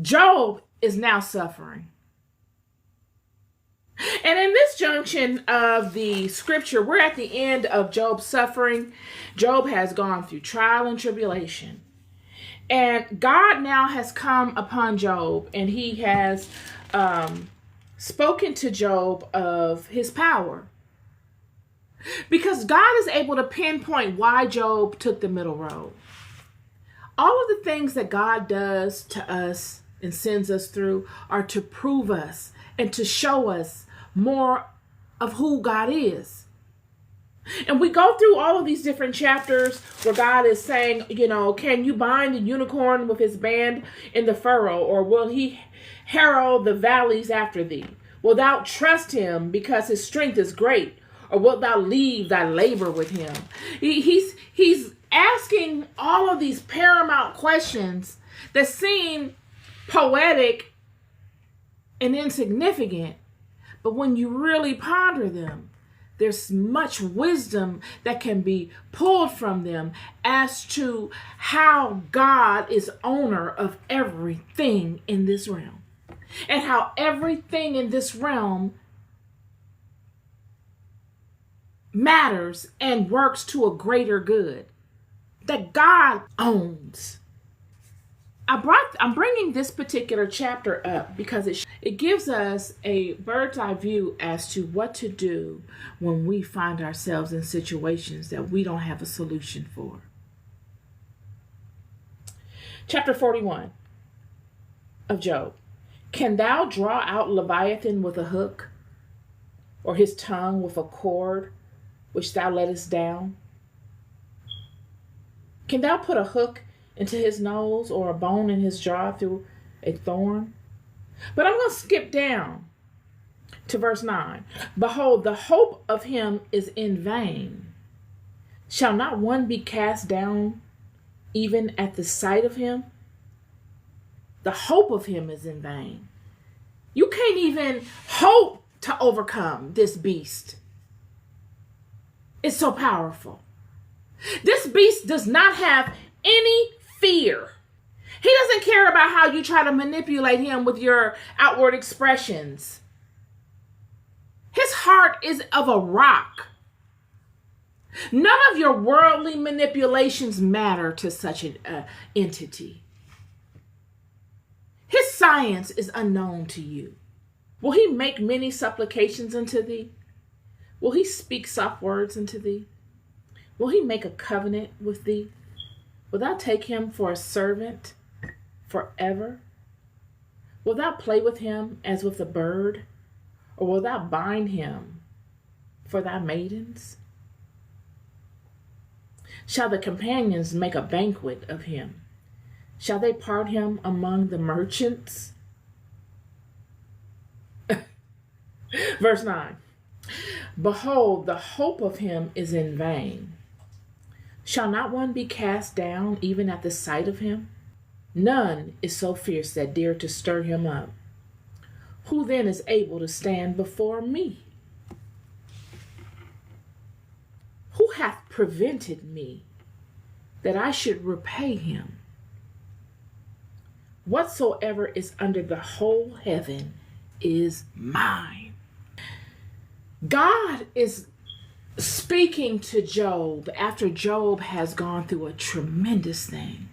Job is now suffering. And in this junction of the scripture, we're at the end of Job's suffering. Job has gone through trial and tribulation. And God now has come upon Job, and he has spoken to Job of his power. Because God is able to pinpoint why Job took the middle road. All of the things that God does to us and sends us through are to prove us and to show us more of who God is. And we go through all of these different chapters where God is saying, can you bind the unicorn with his band in the furrow, or will he harrow the valleys after thee? Wilt thou trust him because his strength is great, or wilt thou leave thy labor with him? He's asking all of these paramount questions that seem poetic and insignificant, but when you really ponder them, there's much wisdom that can be pulled from them as to how God is owner of everything in this realm, and how everything in this realm matters and works to a greater good that God owns. I'm bringing this particular chapter up because it gives us a bird's eye view as to what to do when we find ourselves in situations that we don't have a solution for. Chapter 41 of Job. Can thou draw out Leviathan with a hook, or his tongue with a cord which thou lettest down? Can thou put a hook into his nose, or a bone in his jaw through a thorn? But I'm going to skip down to verse 9. Behold, the hope of him is in vain. Shall not one be cast down even at the sight of him? The hope of him is in vain. You can't even hope to overcome this beast. It's so powerful. This beast does not have any fear. He doesn't care about how you try to manipulate him with your outward expressions. His heart is of a rock. None of your worldly manipulations matter to such an entity. His science is unknown to you. Will he make many supplications unto thee? Will he speak soft words unto thee? Will he make a covenant with thee? Will thou take him for a servant forever? Will thou play with him as with a bird? Or will thou bind him for thy maidens? Shall the companions make a banquet of him? Shall they part him among the merchants? Verse 9. Behold, the hope of him is in vain. Shall not one be cast down even at the sight of him? None is so fierce that dare to stir him up. Who then is able to stand before me? Who hath prevented me that I should repay him? Whatsoever is under the whole heaven is mine. God is speaking to Job after Job has gone through a tremendous thing.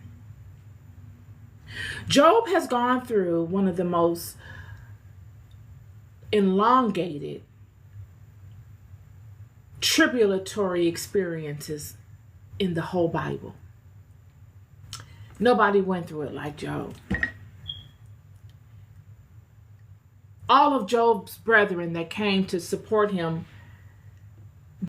Job has gone through one of the most elongated, tribulatory experiences in the whole Bible. Nobody went through it like Job. All of Job's brethren that came to support him